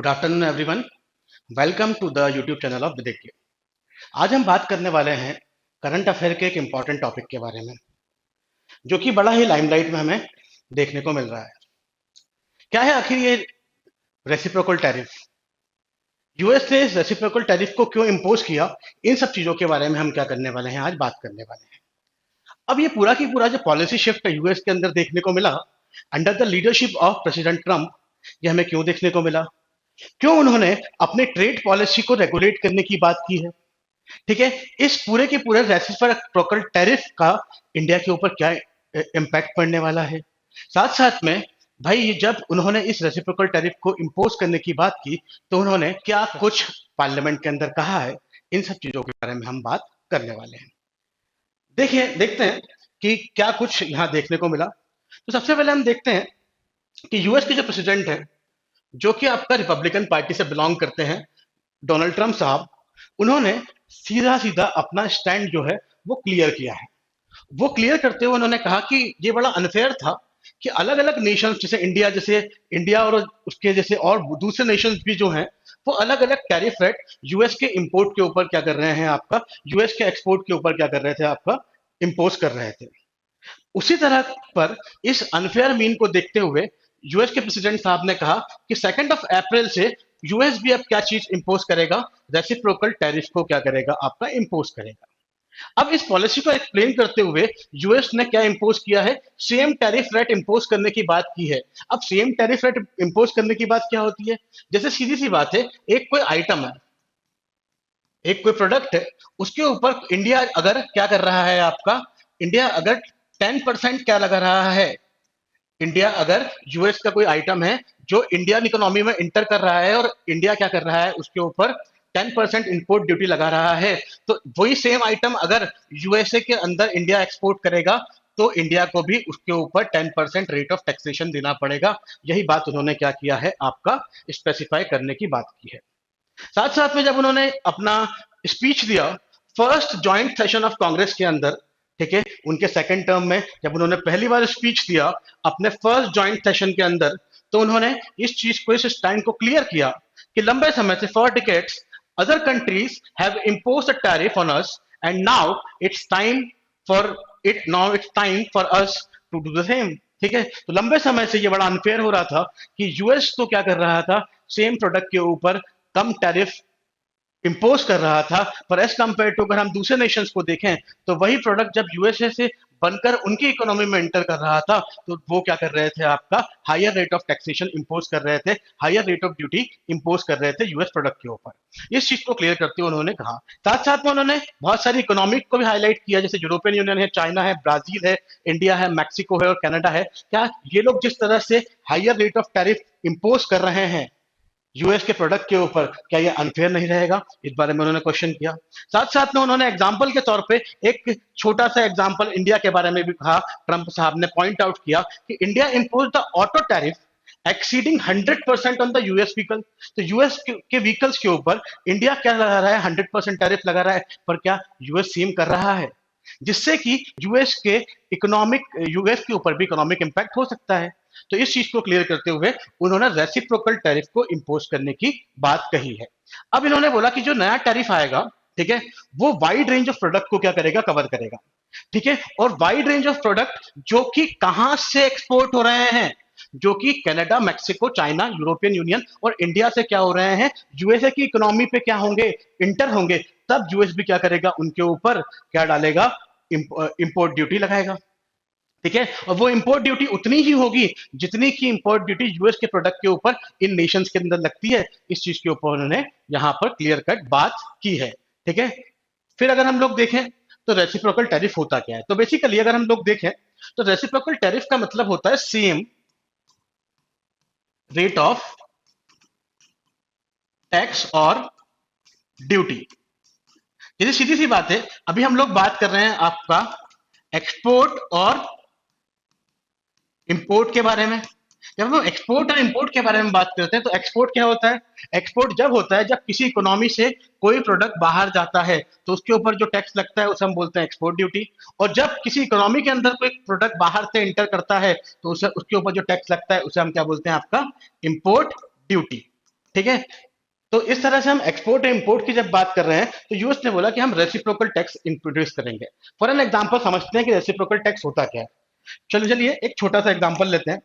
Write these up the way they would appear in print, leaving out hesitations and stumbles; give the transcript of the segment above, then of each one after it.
Good afternoon everyone. Welcome to the YouTube channel of Vidigya. आज हम बात करने वाले हैं करंट अफेयर के एक इम्पॉर्टेंट टॉपिक के बारे में, जो कि बड़ा ही लाइमलाइट में हमें देखने को मिल रहा है। क्या है आखिर ये रेसिप्रोकल टैरिफ? यूएस ने इस रेसिप्रोकल टैरिफ को क्यों इम्पोज किया? इन सब चीजों के बारे में हम क्या करने वाले हैं, आज बात करने वाले हैं। अब ये पूरा की पूरा जो पॉलिसी शिफ्ट है यूएस के अंदर देखने को मिला under the leadership of president Trump, ये हमें क्यों देखने को मिला? क्यों उन्होंने अपने ट्रेड पॉलिसी को रेगुलेट करने की बात की है? ठीक है, इस पूरे के पूरे रेसिप्रोकल टैरिफ का इंडिया के ऊपर क्या इम्पैक्ट पड़ने वाला है? साथ साथ में भाई ये जब उन्होंने इस रेसिप्रोकल टैरिफ को इम्पोज करने की बात की तो उन्होंने क्या कुछ पार्लियामेंट के अंदर कहा है, इन सब चीजों के बारे में हम बात करने वाले हैं। देखिए, देखते हैं कि क्या कुछ यहाँ देखने को मिला। तो सबसे पहले हम देखते हैं कि यूएस के जो प्रेसिडेंट है, जो कि आपका रिपब्लिकन पार्टी से बिलोंग करते हैं, डोनाल्ड ट्रंप साहब, उन्होंने सीधा सीधा अपना स्टैंड जो है वो क्लियर किया है। वो क्लियर करते हुए उन्होंने कहा कि ये बड़ा अनफेयर था कि अलग अलग नेशंस जैसे इंडिया और उसके जैसे और दूसरे नेशंस भी जो हैं वो अलग अलग टैरिफ रेट यूएस के इंपोर्ट के ऊपर क्या कर रहे हैं, आपका यूएस के एक्सपोर्ट के ऊपर क्या कर रहे थे, आपका इम्पोज कर रहे थे। उसी तरह पर इस अनफेयर मीन को देखते हुए यूएस के प्रेसिडेंट साहब ने कहा कि 2 अप्रैल से यूएस भी अब क्या चीज इंपोज करेगा, रेसिप्रोकल टैरिफ को क्या करेगा, आपका इंपोज करेगा। अब इस पॉलिसी को एक्सप्लेन करते हुए यूएस ने क्या इंपोज किया है, सेम टैरिफ रेट इंपोज करने की बात की है। अब सेम टैरिफ रेट इंपोज करने की बात क्या होती है? जैसे सीधी सी बात है, एक कोई आइटम है, एक कोई प्रोडक्ट है, उसके ऊपर इंडिया अगर क्या कर रहा है, आपका इंडिया अगर 10% क्या लगा रहा है, इंडिया अगर यूएस का कोई आइटम है जो इंडियन इकोनॉमी में इंटर कर रहा है और इंडिया क्या कर रहा है, उसके ऊपर 10% इंपोर्ट ड्यूटी लगा रहा है, तो वही सेम आइटम अगर यूएसए के अंदर इंडिया एक्सपोर्ट करेगा तो इंडिया को भी उसके ऊपर 10% रेट ऑफ टैक्सेशन देना पड़ेगा। यही बात उन्होंने क्या किया है, आपका स्पेसिफाई करने की बात की है। साथ साथ में जब उन्होंने अपना स्पीच दिया first joint session of Congress के अंदर, ठीक है, उनके सेकंड टर्म में जब उन्होंने पहली बार स्पीच दिया अपने फर्स्ट जॉइंट सेशन के अंदर, तो उन्होंने इस चीज को, इस स्टैंड को क्लियर किया कि लंबे समय से for decades other countries have imposed a tariff on us and now it's time for us to do the same. ठीक है, तो लंबे समय से ये बड़ा अनफेयर हो रहा था कि यूएस तो क्या कर रहा था, सेम प्रोडक्ट के ऊपर कम टैरिफ इम्पोज कर रहा था, पर एज कंपेयर टू अगर हम दूसरे नेशंस को देखें तो वही प्रोडक्ट जब यूएसए से बनकर उनकी इकोनॉमी में एंटर कर रहा था तो वो क्या कर रहे थे, आपका higher rate of taxation impose कर रहे थे, higher rate of duty impose कर रहे थे यूएस प्रोडक्ट के ऊपर। इस चीज को क्लियर करते हुए उन्होंने कहा। साथ साथ में उन्होंने बहुत सारी इकोनॉमिक को भी हाईलाइट किया, जैसे यूरोपियन यूनियन है, चाइना है, ब्राजील है, इंडिया है, मैक्सिको है और कनाडा है। क्या ये लोग जिस तरह से higher rate of tariff impose कर रहे हैं यूएस के प्रोडक्ट के ऊपर, क्या ये अनफेयर नहीं रहेगा? इस बारे में उन्होंने क्वेश्चन किया। साथ साथ में उन्होंने एग्जाम्पल के तौर पे एक छोटा सा एग्जाम्पल इंडिया के बारे में भी कहा। ट्रंप साहब ने पॉइंट आउट किया कि India impose the auto tariff exceeding 100% on the US vehicle. तो यूएस के व्हीकल्स के ऊपर इंडिया क्या लगा रहा है, 100% टैरिफ लगा रहा है, पर क्या यूएस सेम कर रहा है, जिससे कि यूएस के ऊपर भी इकोनॉमिक इंपैक्ट हो सकता है। तो इस चीज को क्लियर करते हुए उन्होंने रेसिप्रोकल टैरिफ को इंपोज करने की बात कही है। अब इन्होंने बोला कि जो नया टैरिफ आएगा, ठीक है, वो वाइड रेंज ऑफ प्रोडक्ट को क्या करेगा, कवर करेगा। ठीक है, और वाइड रेंज ऑफ प्रोडक्ट जो कि कहां से एक्सपोर्ट हो रहे हैं, जो कि Canada, Mexico, China, European union और इंडिया से क्या हो रहे हैं, यूएसए की इकोनॉमी पे क्या होंगे, इंटर होंगे, तब यूएस भी क्या करेगा, उनके ऊपर क्या डालेगा, इंपोर्ट ड्यूटी लगाएगा। ठीक है, और वो इंपोर्ट ड्यूटी उतनी ही होगी जितनी की इंपोर्ट ड्यूटी यूएस के प्रोडक्ट के ऊपर इन नेशंस के अंदर लगती है। इस चीज के ऊपर उन्होंने यहां पर क्लियर कट बात की है। ठीक है, फिर अगर हम लोग देखें तो रेसिप्रोकल टैरिफ होता क्या है, तो बेसिकली अगर हम लोग देखें तो रेसिप्रोकल टैरिफ का मतलब होता है सेम रेट ऑफ टैक्स और ड्यूटी। जैसे सीधी सी बात है, अभी हम लोग बात कर रहे हैं आपका एक्सपोर्ट और इंपोर्ट के बारे में। जब हम एक्सपोर्ट और इंपोर्ट के बारे में बात करते हैं तो एक्सपोर्ट क्या होता है, एक्सपोर्ट जब होता है जब किसी इकोनॉमी से कोई प्रोडक्ट बाहर जाता है तो उसके ऊपर जो टैक्स लगता है उसे हम बोलते हैं एक्सपोर्ट ड्यूटी। और जब किसी इकोनॉमी के अंदर कोई प्रोडक्ट बाहर से एंटर करता है तो उसे उसके ऊपर जो टैक्स लगता है उसे हम क्या बोलते हैं, आपका इंपोर्ट ड्यूटी। ठीक है। तो इस तरह से हम एक्सपोर्ट और इंपोर्ट की जब बात कर रहे हैं तो यूएस ने बोला कि हम रेसिप्रोकल टैक्स इंट्रोड्यूस करेंगे। फॉर एन एग्जांपल समझते हैं कि रेसिप्रोकल टैक्स होता क्या है। चलो चलिए एक छोटा सा एग्जांपल लेते हैं।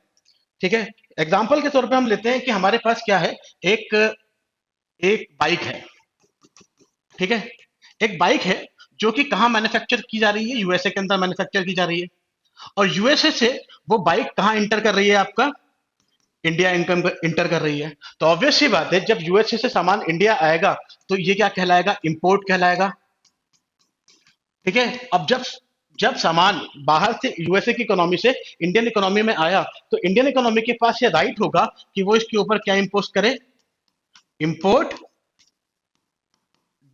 ठीक है। एग्जांपल के तौर पे हम लेते हैं कि हमारे पास क्या है, एक एक बाइक है। ठीक है। एक बाइक है जो कि कहाँ मैन्युफैक्चर की जा रही है, यूएसए के अंदर मैन्युफैक्चर की जा रही है। और यूएसए से वो बाइक कहाँ इंटर कर रही है, आपका इंडिया इनकम इंटर कर रही है। तो ऑब्वियस सी बात है, जब यूएसए से सामान इंडिया आएगा तो ये क्या कहलाएगा, इंपोर्ट कहलाएगा। ठीक है। अब जब जब सामान बाहर से यूएसए की इकोनॉमी से इंडियन इकोनॉमी में आया तो इंडियन इकोनॉमी के पास ये राइट होगा कि वो इसके ऊपर क्या इंपोज करे, इंपोर्ट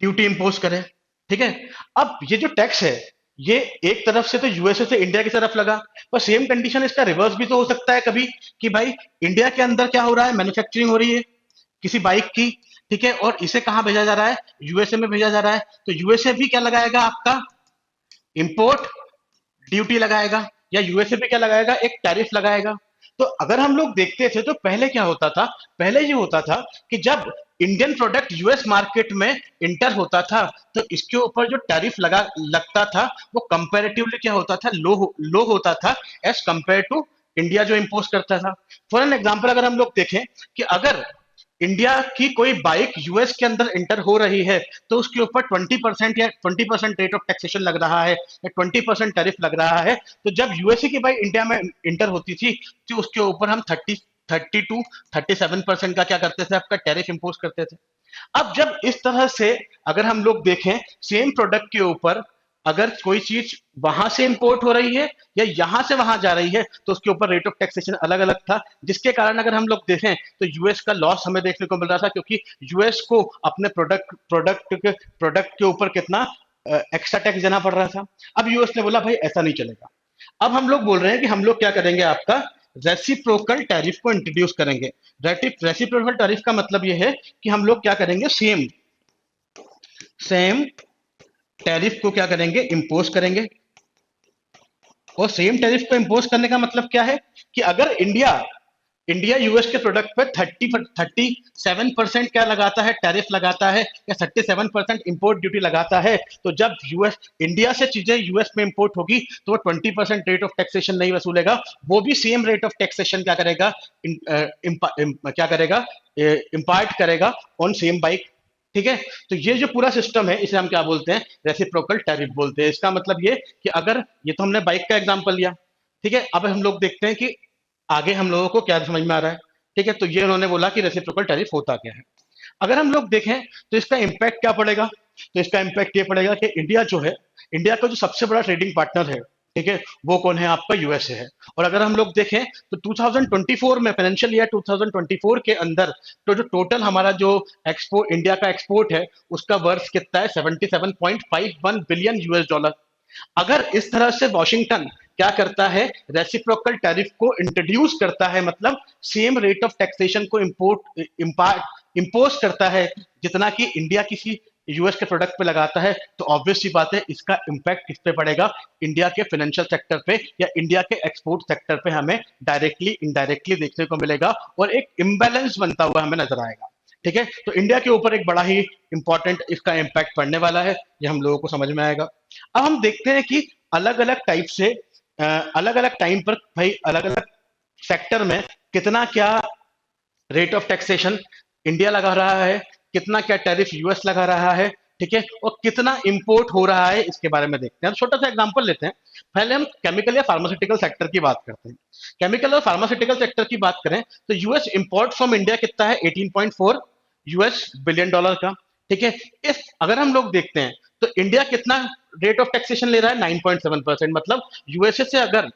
ड्यूटी इंपोज करे। ठीक है। अब ये जो टैक्स है ये एक तरफ से तो यूएसए से इंडिया की तरफ लगा, पर सेम कंडीशन इसका रिवर्स भी तो हो सकता है कभी, कि भाई इंडिया के अंदर क्या हो रहा है, मैन्युफैक्चरिंग हो रही है किसी बाइक की। ठीक है। और इसे कहाँ भेजा जा रहा है, यूएसए में भेजा जा रहा है। तो यूएसए भी क्या लगाएगा, आपका इंपोर्ट ड्यूटी लगाएगा, या यूएसए पे क्या लगाएगा, एक टैरिफ लगाएगा। तो अगर हम लोग देखते थे तो पहले क्या होता था, पहले ये होता था कि जब इंडियन प्रोडक्ट यूएस मार्केट में इंटर होता था तो इसके ऊपर जो टैरिफ लगा लगता था वो कंपैरेटिवली क्या होता था, लो होता था एज कंपेयर टू इंडिया जो इंपोज करता था। फॉर एन एग्जाम्पल अगर हम लोग देखें कि अगर इंडिया की कोई बाइक यूएस के अंदर इंटर हो रही है तो उसके ऊपर 20% या 20% रेट ऑफ टैक्सेशन लग रहा है, या 20% टैरिफ लग रहा है। तो जब यूएसए की बाइक इंडिया में इंटर होती थी तो उसके ऊपर हम 37% का क्या करते थे, आपका टैरिफ इंपोज करते थे। अब जब इस तरह से अगर हम लोग देखें सेम प्रोडक्ट के ऊपर अगर कोई चीज वहां से इंपोर्ट हो रही है या यहां से वहां जा रही है तो उसके ऊपर रेट ऑफ टैक्सेशन अलग अलग था, जिसके कारण अगर हम लोग देखें तो यूएस का लॉस हमें देखने को मिल रहा था, क्योंकि यूएस को अपने प्रोडक्ट के ऊपर कितना एक्स्ट्रा टैक्स देना पड़ रहा था। अब यूएस ने बोला भाई ऐसा नहीं चलेगा। अब हम लोग बोल रहे हैं कि हम लोग क्या करेंगे, आपका रेसिप्रोकल टैरिफ को इंट्रोड्यूस करेंगे। रेसिप्रोकल टैरिफ का मतलब यह है कि हम लोग क्या करेंगे, सेम सेम टैरिफ को क्या करेंगे, इंपोज करेंगे। और सेम टैरिफ को इंपोज करने का मतलब क्या है कि अगर इंडिया इंडिया यूएस के प्रोडक्ट पर 37% क्या लगाता है, टैरिफ लगाता है, या 37% इंपोर्ट ड्यूटी लगाता है, तो जब यूएस इंडिया से चीजें यूएस में इंपोर्ट होगी तो वो 20% रेट ऑफ टैक्सेशन नहीं वसूलेगा, वो भी सेम रेट ऑफ टैक्सेशन क्या करेगा, क्या करेगा, इम्पार्ट करेगा ऑन सेम बाइक। ठीक है। तो ये जो पूरा सिस्टम है इसे हम क्या बोलते हैं, रेसिप्रोकल टैरिफ बोलते हैं। इसका मतलब ये कि अगर ये तो हमने बाइक का एग्जांपल लिया। ठीक है। अब हम लोग देखते हैं कि आगे हम लोगों को क्या समझ में आ रहा है। ठीक है। तो ये उन्होंने बोला कि रेसिप्रोकल टैरिफ होता क्या है। अगर हम लोग देखें तो इसका इम्पैक्ट क्या पड़ेगा, तो इसका इम्पैक्ट ये पड़ेगा कि इंडिया जो है, इंडिया का जो सबसे बड़ा ट्रेडिंग पार्टनर है, ठीक है, वो कौन है, आपका यूएसए है। और अगर हम लोग देखें तो 2024 में, फाइनेंशियल ईयर 2024 के अंदर, तो जो टोटल हमारा जो एक्सपोर्ट, इंडिया का एक्सपोर्ट है, उसका वर्थ कितना है, 77.51 बिलियन यूएस डॉलर। अगर इस तरह से वॉशिंगटन क्या करता है, रेसिप्रोकल टैरिफ को इंट्रोड्यूस करता है, मतलब सेम रेट ऑफ टैक्सेशन को इंपोज करता है जितना कि इंडिया किसी यूएस के प्रोडक्ट पे लगाता है, तो ऑब्वियस सी बात है इसका इंपैक्ट किस पे पड़ेगा, इंडिया के फाइनेंशियल सेक्टर पे या इंडिया के एक्सपोर्ट सेक्टर पे हमें डायरेक्टली इनडायरेक्टली देखने को मिलेगा, और एक इम्बैलेंस बनता हुआ हमें नजर आएगा। ठीक है। तो इंडिया के ऊपर एक बड़ा ही इंपॉर्टेंट इसका इम्पैक्ट पड़ने वाला है, ये हम लोगों को समझ में आएगा। अब हम देखते हैं कि अलग अलग टाइप से अलग अलग टाइम पर भाई अलग अलग सेक्टर में कितना क्या रेट ऑफ टैक्सेशन इंडिया लगा रहा है, कितना क्या टैरिफ यूएस लगा रहा है। ठीक है। और कितना इंपोर्ट हो रहा है, इसके बारे में देखते हैं। छोटा सा एग्जांपल लेते हैं। पहले हम केमिकल या फार्मास्यूटिकल सेक्टर की बात करते हैं। केमिकल और फार्मास्यूटिकल सेक्टर की बात करें तो यूएस इंपोर्ट फ्रॉम इंडिया कितना है, 18.4 यूएस बिलियन डॉलर का। ठीक है। इस अगर हम लोग देखते हैं तो इंडिया कितना रेट ऑफ टैक्सेशन ले रहा है, 9.7%। मतलब यूएसए से अगर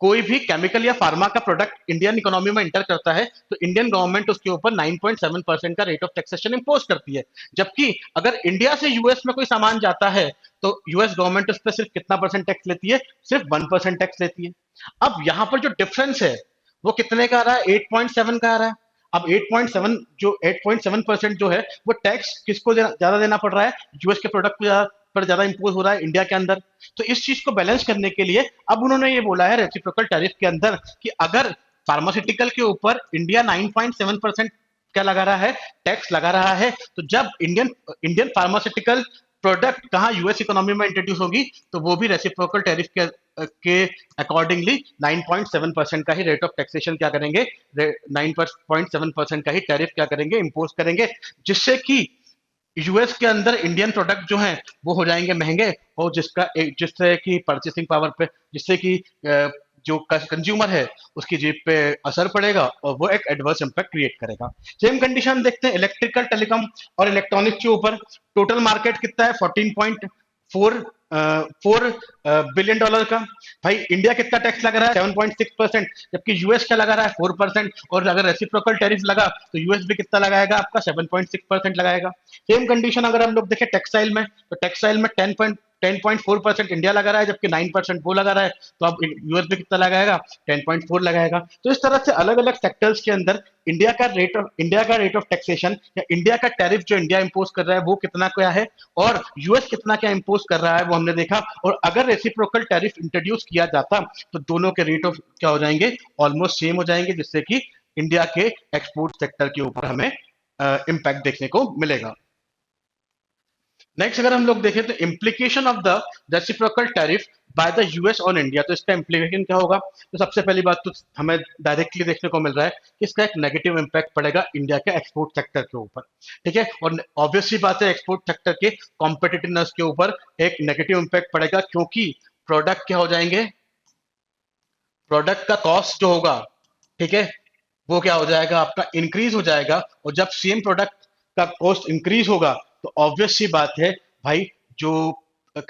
कोई भी केमिकल या फार्मा का प्रोडक्ट इंडियन इकोनॉमी में इंटर करता है तो इंडियन गवर्नमेंट उसके ऊपर 9.7% का रेट ऑफ टैक्सेशन इंपोज करती है। जबकि अगर इंडिया से यूएस में कोई सामान जाता है तो यूएस गवर्नमेंट उस पर सिर्फ कितना परसेंट टैक्स लेती है, सिर्फ 1% टैक्स लेती है। अब यहाँ पर जो डिफरेंस है वो कितने का आ रहा है, 8.7 का आ रहा है। अब 8.7 जो है वो टैक्स किसको ज्यादा देना पड़ रहा है, यूएस के प्रोडक्ट पर ज्यादा इंपोज हो रहा है इंडिया के अंदर। तो इस चीज को बैलेंस करने के लिए अब उन्होंने ये बोला है रेसिप्रोकल टैरिफ के अंदर कि अगर फार्मास्यूटिकल के ऊपर इंडिया 9.7% क्या लगा रहा है, टैक्स लगा रहा है। तो जब इंडियन इंडियन फार्मास्यूटिकल प्रोडक्ट कहाँ यूएस इकोनॉमी में इंट्रोड्यूस होगी, तो वो भी रेसिप्रोकल टैरिफ के अकॉर्डिंगली 9.7% का ही रेट ऑफ टैक्सेशन क्या करेंगे, 9.7% का ही टैरिफ क्या करेंगे, इम्पोज करेंगे, जिससे कि यूएस के अंदर इंडियन प्रोडक्ट जो हैं वो हो जाएंगे महंगे, और जिससे कि परचेसिंग पावर पे, जिससे कि जो कंज्यूमर है उसकी जेब पे असर पड़ेगा और वो एक एडवर्स इम्पैक्ट क्रिएट करेगा। सेम कंडीशन देखते हैं इलेक्ट्रिकल, टेलीकॉम और इलेक्ट्रॉनिक्स के ऊपर। टोटल मार्केट कितना है, 14.4 बिलियन डॉलर का। भाई इंडिया कितना टैक्स लगा रहा है, 7.6%, जबकि यूएस क्या लगा रहा है, 4%। और अगर रेसिप्रोकल टैरिफ लगा तो यूएस भी कितना लगाएगा, आपका 7.6% लगाएगा। सेम कंडीशन अगर हम लोग देखें टेक्सटाइल में, तो टेक्सटाइल में 10.4% इंडिया लगा रहा है, जबकि 9% वो लगा रहा है। तो अब यूएस भी कितना लगाएगा, 10.4 लगाएगा। तो इस तरह से अलग अलग सेक्टर्स के अंदर इंडिया का रेट ऑफ टैक्सेशन या इंडिया का टैरिफ जो इंडिया इंपोज कर रहा है वो कितना क्या है, और यूएस कितना क्या इंपोज कर रहा है वो हमने देखा। और अगर रेसिप्रोकल टैरिफ इंट्रोड्यूस किया जाता तो दोनों के रेट ऑफ क्या हो जाएंगे, ऑलमोस्ट सेम हो जाएंगे, जिससे कि इंडिया के एक्सपोर्ट सेक्टर के ऊपर हमें इम्पैक्ट देखने को मिलेगा। नेक्स्ट अगर हम लोग देखें तो implication of the reciprocal tariff by the US on India, तो इसका इम्प्लीकेशन क्या होगा। तो सबसे पहली बात तो हमें डायरेक्टली देखने को मिल रहा है कि इसका एक नेगेटिव इम्पैक्ट पड़ेगा इंडिया के एक्सपोर्ट सेक्टर के ऊपर, ठीक है। और ऑब्वियसली बात है, एक्सपोर्ट सेक्टर के कॉम्पिटिटिवनेस के ऊपर एक नेगेटिव इम्पैक्ट पड़ेगा, क्योंकि प्रोडक्ट क्या हो जाएंगे, प्रोडक्ट का कॉस्ट जो होगा, ठीक है, वो क्या हो जाएगा, आपका इंक्रीज हो जाएगा। और जब सेम प्रोडक्ट का कॉस्ट इंक्रीज होगा तो ऑब्वियस सी बात है भाई, जो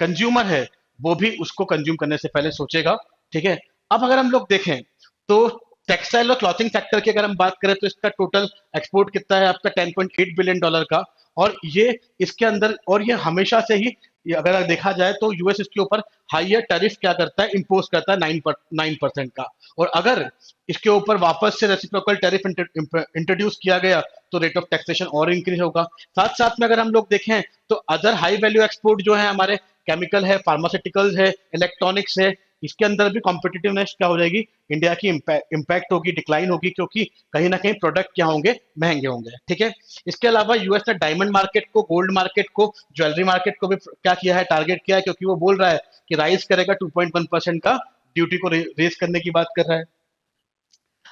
कंज्यूमर है वो भी उसको कंज्यूम करने से पहले सोचेगा, ठीक है। अब अगर हम लोग देखें तो टेक्सटाइल और क्लॉथिंग सेक्टर की अगर हम बात करें तो इसका टोटल एक्सपोर्ट कितना है आपका, 10.8 बिलियन डॉलर का। और ये इसके अंदर, और ये हमेशा से ही, ये अगर देखा जाए तो यूएस इसके ऊपर हाइयर टैरिफ क्या करता है, इंपोज करता है 9% का। और अगर इसके ऊपर वापस से रेसिप्रोकल टैरिफ इंट्रोड्यूस किया गया तो रेट ऑफ टैक्सेशन और इंक्रीज होगा। साथ साथ में अगर हम लोग देखें तो अदर हाई वैल्यू एक्सपोर्ट जो है हमारे, केमिकल है, फार्मास्यूटिकल्स है, इलेक्ट्रॉनिक्स है, इसके अंदर भी कॉम्पिटिटिवनेस क्या हो जाएगी, इंडिया की इम्पैक्ट होगी, डिक्लाइन होगी, क्योंकि कहीं ना कहीं प्रोडक्ट क्या होंगे, महंगे होंगे, ठीक है। इसके अलावा यूएस ने डायमंड मार्केट को, गोल्ड मार्केट को, ज्वेलरी मार्केट को भी क्या किया है, टारगेट किया है, क्योंकि वो बोल रहा है कि राइज करेगा 2.1% का ड्यूटी को रेज करने की बात कर रहा है।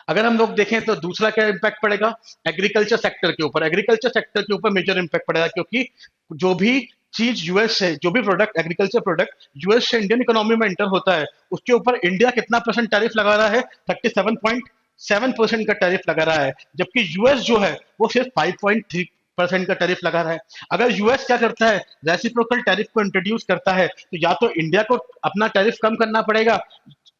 अगर हम लोग देखें तो दूसरा क्या इम्पैक्ट पड़ेगा, एग्रीकल्चर सेक्टर के ऊपर। एग्रीकल्चर सेक्टर के ऊपर मेजर इम्पैक्ट पड़ेगा, क्योंकि जो भी चीज यूएस से, जो भी प्रोडक्ट, एग्रीकल्चर प्रोडक्ट यूएस से इंडियन इकोनॉमी में एंटर होता है, उसके ऊपर इंडिया कितना परसेंट टैरिफ लगा रहा है, 37.7% का टैरिफ लगा रहा है, जबकि यूएस जो है वो सिर्फ 5.3% का टैरिफ लगा रहा है। अगर यूएस क्या करता है, रेसिप्रोकल टैरिफ को इंट्रोड्यूस करता है, तो या तो इंडिया को अपना टैरिफ कम करना पड़ेगा,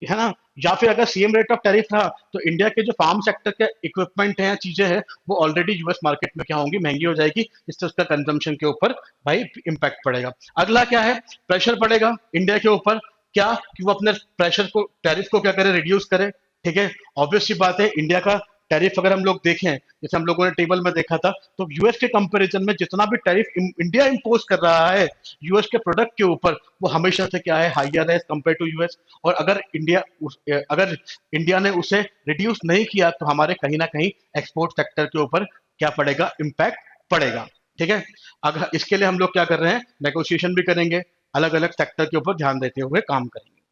है ना, या फिर अगर सेम रेट ऑफ टैरिफ रहा तो इंडिया के जो फार्म सेक्टर के इक्विपमेंट हैं, चीजें हैं, वो ऑलरेडी यूएस मार्केट में क्या होंगी, महंगी हो जाएगी, जिससे उसका कंजम्पशन के ऊपर भाई इम्पैक्ट पड़ेगा। अगला क्या है, प्रेशर पड़ेगा इंडिया के ऊपर, क्या कि वो अपने प्रेशर को, टैरिफ को क्या करे, रिड्यूस करे, ठीक है। ऑब्वियस सी बात है, इंडिया का टैरिफ अगर हम लोग देखें, जैसे हम लोगों ने टेबल में देखा था, तो यूएस के कंपैरिजन में जितना भी टैरिफ इंडिया इंपोज कर रहा है यूएस के प्रोडक्ट के ऊपर, वो हमेशा से क्या है, हाइयर है कंपेयर टू यूएस। और अगर इंडिया ने उसे रिड्यूस नहीं किया तो हमारे कहीं ना कहीं एक्सपोर्ट सेक्टर के ऊपर क्या पड़ेगा, इम्पैक्ट पड़ेगा, ठीक है। अगर इसके लिए हम लोग क्या कर रहे हैं, नेगोशिएशन भी करेंगे, अलग अलग सेक्टर के ऊपर ध्यान देते हुए काम करेंगे।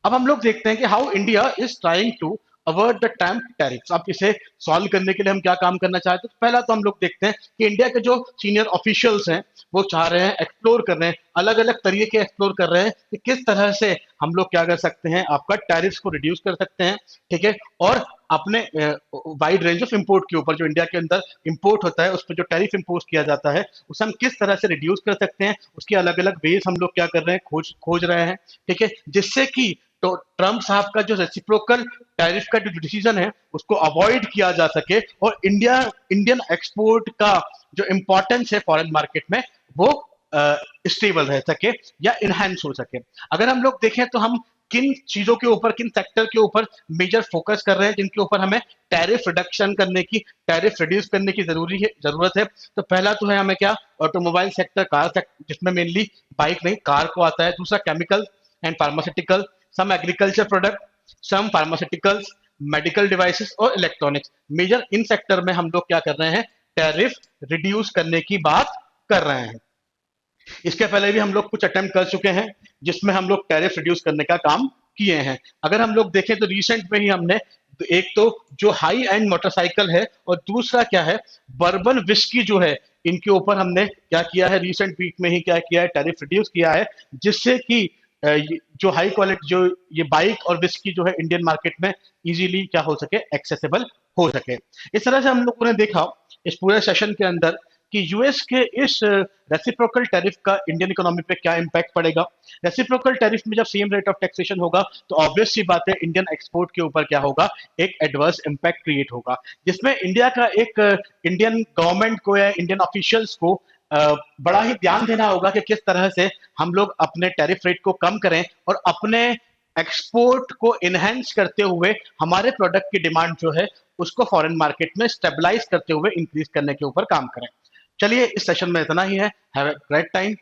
अब हम लोग देखते हैं कि how India is trying to avoid the Trump tariffs. अब इसे सॉल्व करने के लिए हम क्या काम करना चाहते हैं, तो पहला तो हम लोग देखते हैं कि इंडिया के जो सीनियर ऑफिशियल्स हैं वो चाह रहे हैं, एक्सप्लोर कर रहे हैं, अलग अलग तरीके एक्सप्लोर कर रहे हैं कि किस तरह से हम लोग क्या कर सकते हैं, आपका टैरिफ्स को रिड्यूस कर सकते हैं, ठीक है। और अपने वाइड रेंज ऑफ इंपोर्ट के ऊपर, जो इंडिया के अंदर इंपोर्ट होता है उस पर जो टैरिफ इंपोज किया जाता है, उसे हम किस तरह से रिड्यूस कर सकते हैं, उसकी अलग अलग वेज हम लोग क्या कर रहे हैं, खोज रहे हैं, ठीक है, जिससे कि तो ट्रंप साहब का जो रेसिप्रोकल टैरिफ का जो डिसीजन है उसको अवॉइड किया जा सके, और इंडियन एक्सपोर्ट का जो इंपॉर्टेंस है फॉरेन मार्केट में वो स्टेबल रह सके या इनहेंस हो सके। अगर हम लोग देखें तो हम किन चीजों के ऊपर, किन सेक्टर के ऊपर मेजर फोकस कर रहे हैं, जिनके ऊपर हमें टैरिफ रिडक्शन करने की, टैरिफ रिड्यूस करने की जरूरत है। तो पहला तो है हमें क्या, ऑटोमोबाइल सेक्टर, कार सेक्टर, जिसमें मेनली बाइक नहीं कार को आता है। दूसरा chemical and pharmaceutical, some agriculture product, some pharmaceuticals, medical devices और इलेक्ट्रॉनिक्स। मेजर इन सेक्टर में हम लोग क्या कर रहे हैं, टैरिफ रिड्यूस करने की बात कर रहे हैं। इसके पहले भी हम लोग कुछ अटेम्प्ट कर चुके हैं जिसमें हम लोग टैरिफ रिड्यूस करने का काम किए हैं। अगर हम लोग देखें तो रिसेंट में ही हमने एक तो जो हाई एंड मोटरसाइकिल है और दूसरा क्या है बर्बन विस्की जो है, इनके ऊपर हमने क्या किया है, रिसेंट वीक में ही क्या किया है, टैरिफ रिड्यूस किया है, जिससे कि जो हाई क्वालिटी जो ये बाइक और विस्की जो है इंडियन मार्केट में इजीली क्या हो सके, एक्सेसिबल हो सके। इस तरह से हम लोगों ने देखा इस पूरे सेशन के अंदर कि यूएस के इस रेसिप्रोकल टैरिफ का इंडियन इकोनॉमी पे क्या इंपैक्ट पड़ेगा। रेसिप्रोकल टैरिफ में जब सेम रेट ऑफ टैक्सेशन होगा तो ऑब्वियस सी बात है इंडियन एक्सपोर्ट के ऊपर क्या होगा, एक एडवर्स इंपैक्ट क्रिएट होगा, जिसमें इंडिया का एक इंडियन गवर्नमेंट को या इंडियन ऑफिशियल्स को बड़ा ही ध्यान देना होगा कि किस तरह से हम लोग अपने टैरिफ रेट को कम करें और अपने एक्सपोर्ट को इनहेंस करते हुए हमारे प्रोडक्ट की डिमांड जो है उसको फॉरेन मार्केट में स्टेबलाइज करते हुए इंक्रीज करने के ऊपर काम करें। चलिए इस सेशन में इतना ही है। Have a great time.